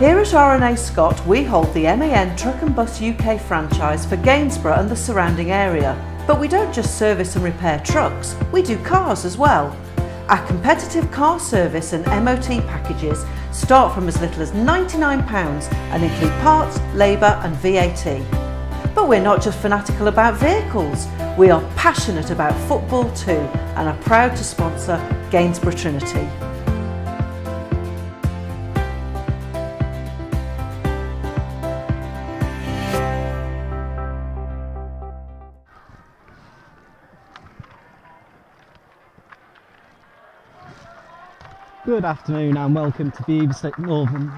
Here at R&A Scott, we hold the MAN Truck and Bus UK franchise for Gainsborough and the surrounding area. But we don't just service and repair trucks, we do cars as well. Our competitive car service and MOT packages start from as little as £99 and include parts, labour and VAT. But we're not just fanatical about vehicles, we are passionate about football too and are proud to sponsor Gainsborough Trinity. Good afternoon and welcome to the State Northern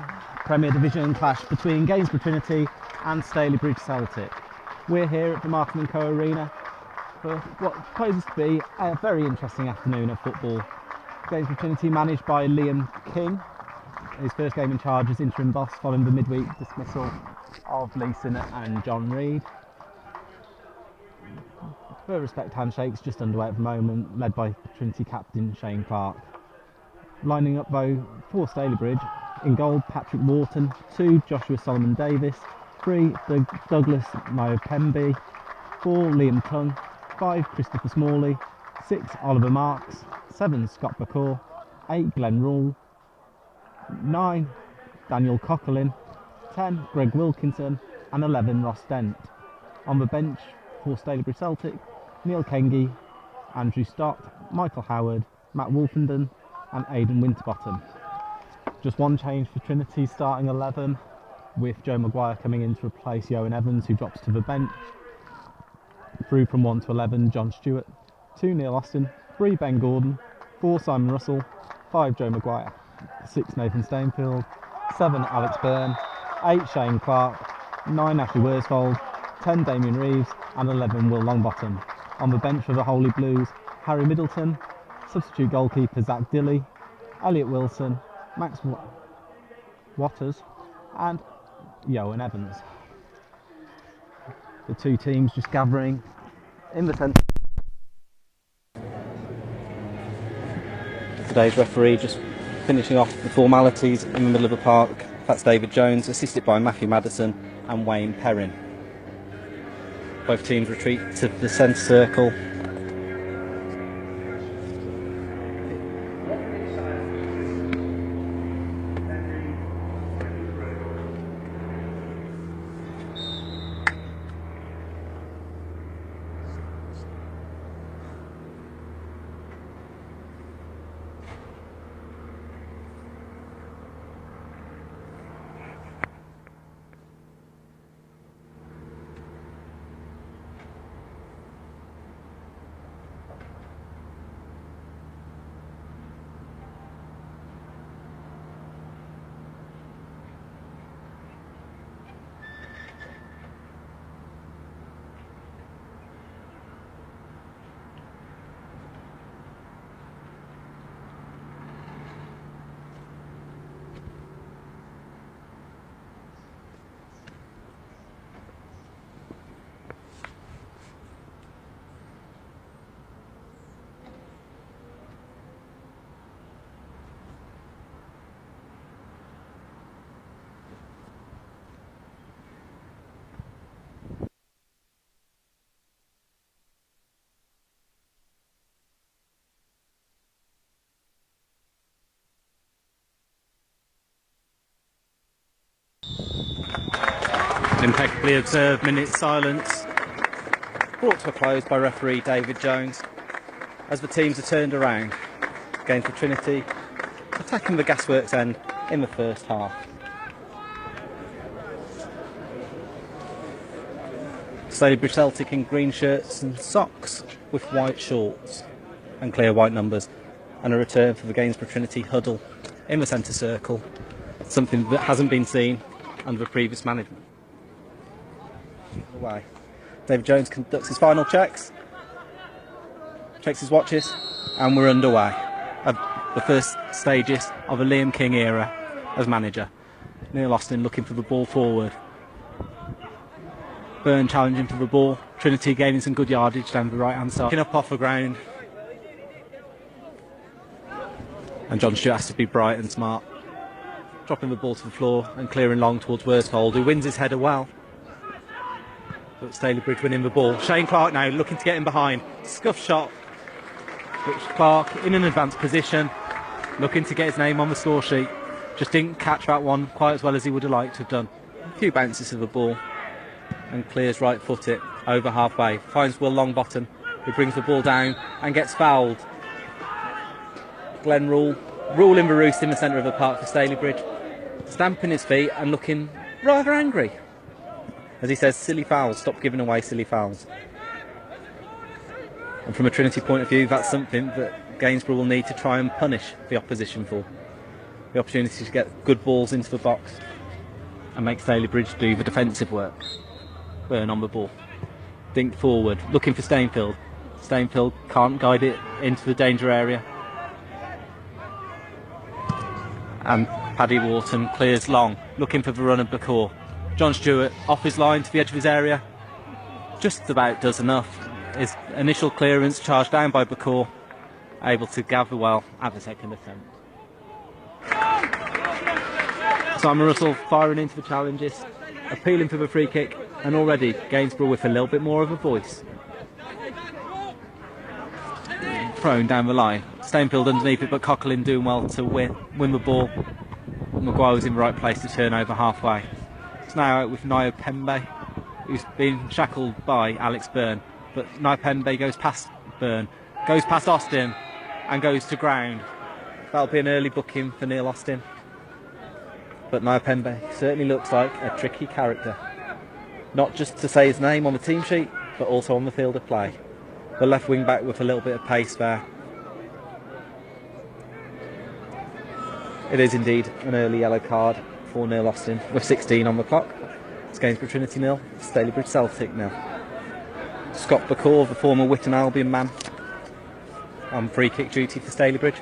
Premier Division clash between Gainsborough Trinity and Stalybridge Celtic. We're here at the Markham & Co Arena for what poses to be a very interesting afternoon of football. Gainsborough Trinity managed by Liam King, his first game in charge as interim boss following the midweek dismissal of Lee Sinnott and John Reid. Further respect handshakes just underway at the moment, led by Trinity captain Shane Clark. Lining up though for Stalybridge, in goal Patrick Wharton, 2 Joshua Solomon Davis, 3 Douglas Myopembe, 4 Liam Tongue, 5 Christopher Smalley, 6 Oliver Marks, 7 Scott Bacour, 8 Glenn Rule, 9 Daniel Coughlin, 10 Greg Wilkinson and 11 Ross Dent. On the bench for Stalybridge Celtic, Neil Kengy, Andrew Stott, Michael Howard, Matt Wolfenden and Aidan Winterbottom. Just one change for Trinity's starting 11, with Joe Maguire coming in to replace Yohan Evans, who drops to the bench. Through from 1 to 11, John Stewart, 2 Neil Austin, 3 Ben Gordon, 4 Simon Russell, 5 Joe Maguire, 6 Nathan Stainfield, 7 Alex Byrne, 8 Shane Clark, 9 Ashley Worsfold, 10 Damien Reeves and 11 Will Longbottom. On the bench for the Holy Blues, Harry Middleton, substitute goalkeeper Zach Dilley, Elliot Wilson, Max Watters and Yohan Evans. The two teams just gathering in the centre. Today's referee just finishing off the formalities in the middle of the park. That's David Jones, assisted by Matthew Madison and Wayne Perrin. Both teams retreat to the centre circle. Impeccably observed minute silence, brought to a close by referee David Jones as the teams are turned around. Gainsborough Trinity attacking the gasworks end in the first half. Stalybridge Celtic in green shirts and socks with white shorts and clear white numbers, and a return for the Gainsborough Trinity huddle in the centre circle, something that hasn't been seen under the previous management. Away. David Jones conducts his final checks, checks his watches, and we're underway. The first stages of a Liam King era as manager. Neil Austin looking for the ball forward. Byrne challenging for the ball. Trinity gaining some good yardage down the right hand side. Picking up off the ground. And John Stewart has to be bright and smart. dropping the ball to the floor and clearing long towards Worsfold, who wins his header well. But Stalybridge winning the ball. Shane Clark now looking to get in behind. Scuff shot, which Clark in an advanced position, looking to get his name on the score sheet. Just didn't catch that one quite as well as he would have liked to have done. A few bounces of the ball and clears right foot it over halfway. Finds Will Longbottom, who brings the ball down and gets fouled. Glenn Rule in the roost in the centre of the park for Stalybridge, stamping his feet and looking rather angry. As he says, silly fouls, stop giving away silly fouls. And from a Trinity point of view, that's something that Gainsborough will need to try and punish the opposition for. The opportunity to get good balls into the box and make Stalybridge do the defensive work. Burn on the ball. Dinked forward, looking for Stainfield. Stainfield can't guide it into the danger area. And Paddy Wharton clears long, looking for the run of Bacour. John Stewart off his line to the edge of his area. Just about does enough. His initial clearance charged down by Bacour, able to gather well at the second attempt. Simon Russell firing into the challenges, appealing for the free kick, and already Gainsborough with a little bit more of a voice. Thrown down the line. Stainfield underneath it, but Coughlin doing well to win the ball. Maguire was in the right place to turn over halfway. It's now out with Nio Pembe, who's been shackled by Alex Byrne. But Nio Pembe goes past Byrne, goes past Austin, and goes to ground. That'll be an early booking for Neil Austin. But Nio Pembe certainly looks like a tricky character. Not just to say his name on the team sheet, but also on the field of play. The left wing back with a little bit of pace there. It is indeed an early yellow card for Neil Austin with 16 on the clock. It's Gainsborough Trinity 0, Stalybridge Celtic 0. Scott Bacour, the former Witton Albion man, on free kick duty for Stalybridge.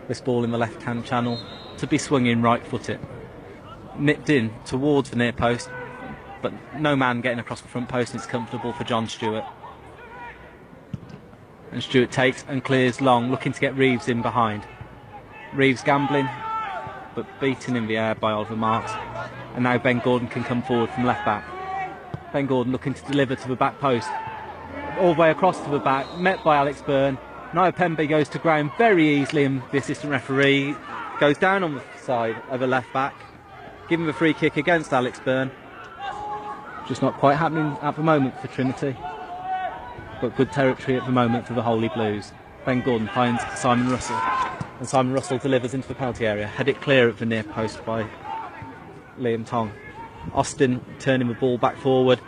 This ball in the left hand channel to be swung in right footed. Nipped in towards the near post, but no man getting across the front post, and it's comfortable for John Stewart. And Stewart takes and clears long, looking to get Reeves in behind. Reeves gambling, but beaten in the air by Oliver Marks. And now Ben Gordon can come forward from left back. Ben Gordon looking to deliver to the back post. All the way across to the back, met by Alex Byrne. Nio Pembe goes to ground very easily, and the assistant referee goes down on the side of the left back, giving the free kick against Alex Byrne. Just not quite happening at the moment for Trinity, but good territory at the moment for the Holy Blues. Ben Gordon finds Simon Russell, and Simon Russell delivers into the penalty area, head it clear of the near post by Liam Tong. Austin turning the ball back forward,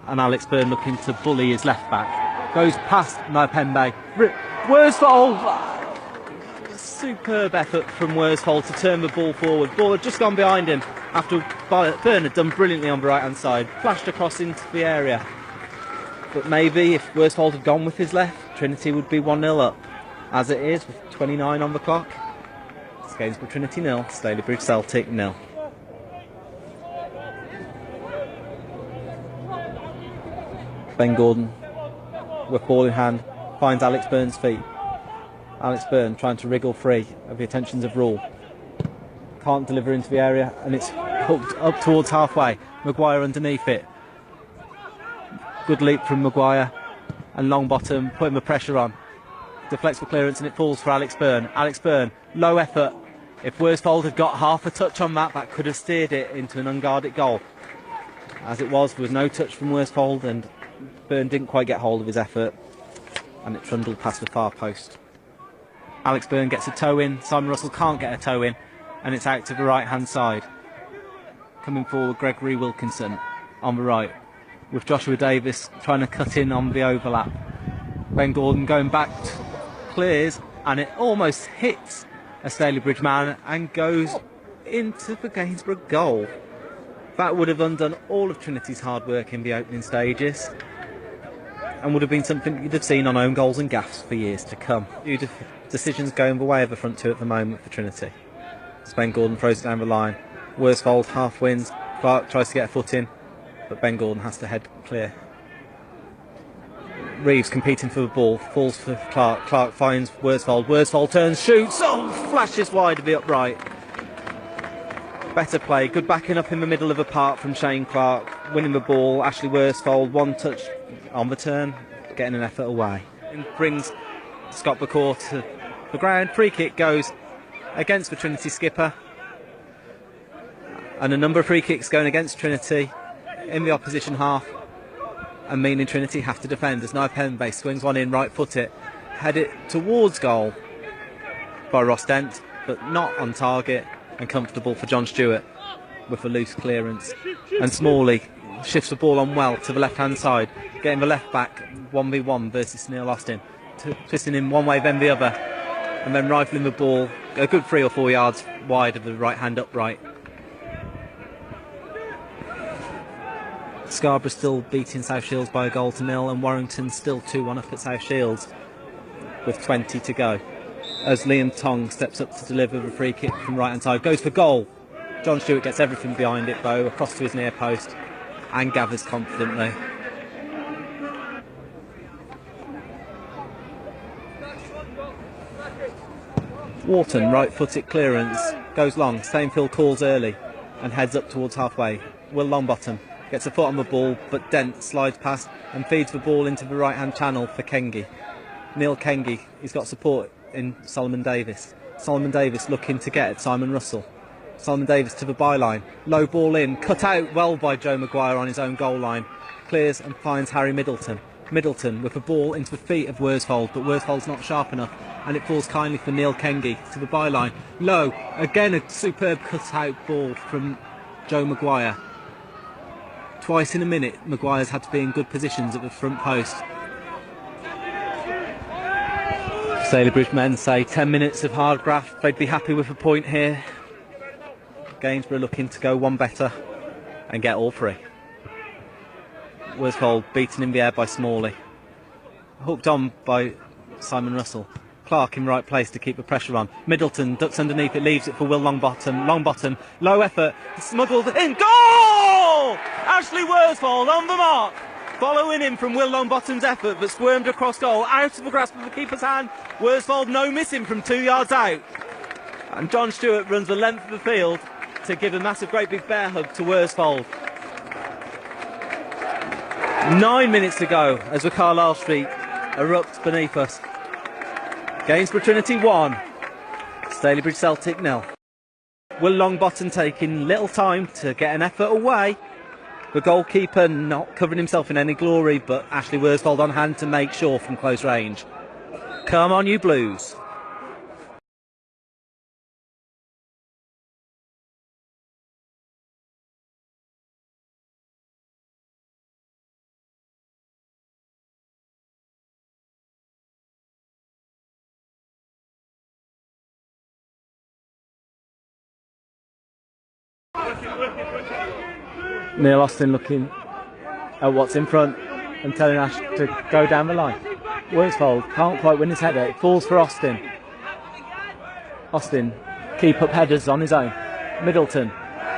and Alex Byrne looking to bully his left back. Goes past Nio Pembe. Worsfold! Superb effort from Worsfold to turn the ball forward. Ball had just gone behind him after Byrne had done brilliantly on the right hand side. Flashed across into the area. But maybe if Worsfold had gone with his left, Trinity would be 1-0 up. As it is, with 29 on the clock. It's Gainsborough Trinity 0, Stalybridge Celtic 0. Ben Gordon, with ball in hand, finds Alex Byrne's feet. Alex Byrne trying to wriggle free of the attentions of Rule. Can't deliver into the area, and it's hooked up towards halfway. Maguire underneath it. Good leap from Maguire, and Longbottom putting the pressure on. Deflects the clearance, and it falls for Alex Byrne. Alex Byrne, low effort. If Worsfold had got half a touch on that, that could have steered it into an unguarded goal. As it was, there was no touch from Worsfold, and Byrne didn't quite get hold of his effort, and it trundled past the far post. Alex Byrne gets a toe in, Simon Russell can't get a toe in, and it's out to the right hand side. Coming forward, Gregory Wilkinson on the right, with Joshua Davis trying to cut in on the overlap. Ben Gordon going back, clears, and it almost hits a Stalybridge man and goes into the Gainsborough goal. That would have undone all of Trinity's hard work in the opening stages, and would have been something you'd have seen on own goals and gaffes for years to come. Decisions going the way of the front two at the moment for Trinity. Ben Gordon throws it down the line. Worsfold half wins. Clark tries to get a foot in, but Ben Gordon has to head clear. Reeves competing for the ball, falls for Clark. Clark finds Worsfold. Worsfold turns, shoots, flashes wide of the upright. Better play, good backing up in the middle of a park from Shane Clark, winning the ball. Ashley Worsfold, one touch on the turn, getting an effort away. And brings Scott Bacour to the ground. Free kick goes against the Trinity skipper. And a number of free kicks going against Trinity in the opposition half. And meaning Trinity have to defend as Naipenbe swings one in, right foot it, head it towards goal by Ross Dent, but not on target. And comfortable for John Stewart with a loose clearance. And Smalley shifts the ball on well to the left hand side, getting the left back 1v1 versus Neil Austin, twisting him one way then the other, and then rifling the ball a good 3 or 4 yards wide of the right hand upright. Scarborough still beating South Shields by 1-0, and Warrington still 2-1 up at South Shields with 20 to go. As Liam Tong steps up to deliver the free kick from right hand side, goes for goal. John Stewart gets everything behind it though, across to his near post, and gathers confidently. Wharton, right footed clearance, goes long. Stainfield calls early and heads up towards halfway. Will Longbottom gets a foot on the ball, but Dent slides past and feeds the ball into the right hand channel for Kengi. Neil Kengi, he's got support in Solomon Davis. Solomon Davis looking to get at Simon Russell. Solomon Davis to the byline. Low ball in, cut out well by Joe Maguire on his own goal line. Clears and finds Harry Middleton. Middleton with the ball into the feet of Worsfold, but Worsfold's not sharp enough, and it falls kindly for Neil Kengi to the byline. Low, again a superb cut out ball from Joe Maguire. Twice in a minute, Maguire's had to be in good positions at the front post. Stalybridge men say 10 minutes of hard graft, they'd be happy with a point here. Gainsborough looking to go one better and get all three. Worsfold beaten in the air by Smalley. Hooked on by Simon Russell. Clark in right place to keep the pressure on. Middleton ducks underneath it, leaves it for Will Longbottom. Longbottom, low effort, smuggled in. Goal! Ashley Worsfold on the mark. Following him from Will Longbottom's effort, but squirmed across goal, out of the grasp of the keeper's hand. Worsfold no missing from 2 yards out. And John Stewart runs the length of the field to give a massive, great big bear hug to Worsfold. 9 minutes to go as the Carlisle Street erupts beneath us. Gainsborough Trinity 1, Stalybridge Celtic 0. Will Longbottom taking little time to get an effort away. The goalkeeper not covering himself in any glory, but Ashley Worsfold on hand to make sure from close range. Come on, you Blues. Neil Austin looking at what's in front and telling Ash to go down the line. Worsfold can't quite win his header. It falls for Austin. Austin keep up headers on his own. Middleton.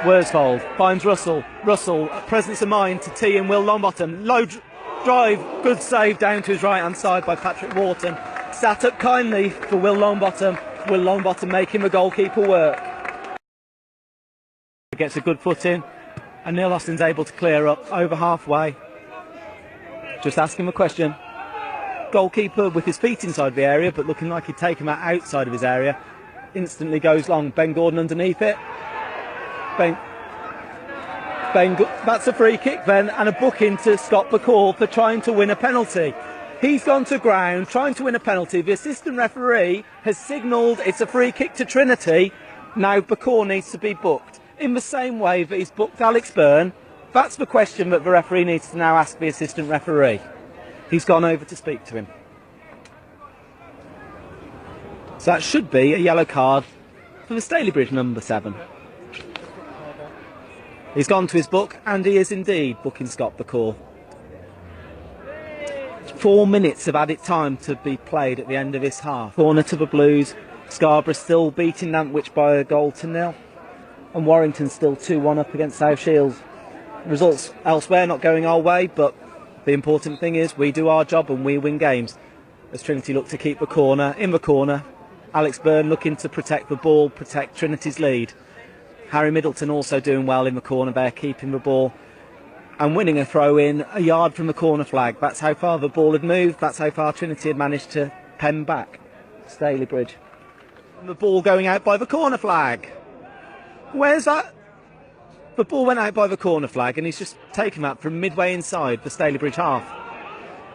Worsfold finds Russell. Russell, presence of mind to tee in Will Longbottom. Low drive, good save down to his right hand side by Patrick Wharton. Sat up kindly for Will Longbottom. Will Longbottom making the goalkeeper work. Gets a good foot in, and Neil Austin's able to clear up over halfway. Just ask him a question. Goalkeeper with his feet inside the area, but looking like he'd take him out outside of his area. Instantly goes long. Ben Gordon underneath it. That's a free kick then, and a booking to Scott Bacour for trying to win a penalty. He's gone to ground trying to win a penalty. The assistant referee has signalled it's a free kick to Trinity. Now Bacour needs to be booked. In the same way that he's booked Alex Byrne, that's the question that the referee needs to now ask the assistant referee. He's gone over to speak to him. So that should be a yellow card for the Stalybridge number 7. He's gone to his book, and he is indeed booking Scott Bacour. 4 minutes of added time to be played at the end of this half. Corner to the Blues. Scarborough still beating Nantwich by 1-0. And Warrington still 2-1 up against South Shields. Results elsewhere not going our way, but the important thing is we do our job and we win games. As Trinity look to keep the corner, in the corner, Alex Byrne looking to protect the ball, protect Trinity's lead. Harry Middleton also doing well in the corner there, keeping the ball and winning a throw-in a yard from the corner flag. That's how far the ball had moved. That's how far Trinity had managed to pen back Stalybridge. And the ball going out by the corner flag. Where's that? The ball went out by the corner flag, and he's just taken that from midway inside the Stalybridge half.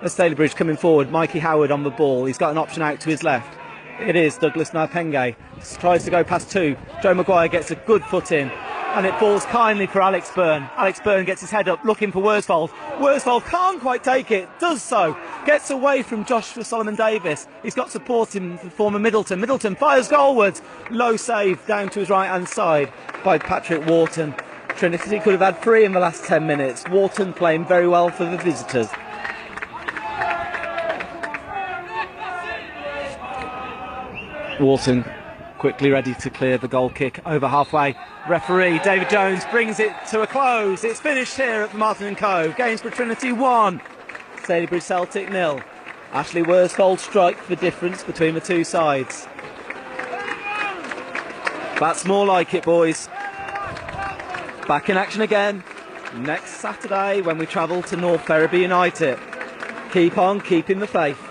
The Stalybridge coming forward, Mikey Howard on the ball. He's got an option out to his left. It is Douglas Napenge. Tries to go past two. Joe Maguire gets a good foot in, and it falls kindly for Alex Byrne. Alex Byrne gets his head up, looking for Worsfold. Worsfold can't quite take it, does so. Gets away from Joshua Solomon-Davis. He's got support in the form of Middleton. Middleton fires goalwards. Low save down to his right-hand side by Patrick Wharton. Trinity could have had 3 in the last 10 minutes. Wharton playing very well for the visitors. Wharton quickly ready to clear the goal kick over halfway. Referee David Jones brings it to a close. It's finished here at the Martin & Cove. Gainsborough Trinity 1, Stalybridge Celtic 0. Ashley Worsfold strike the difference between the two sides. That's more like it, boys. Back in action again next Saturday when we travel to North Ferriby United. Keep on keeping the faith.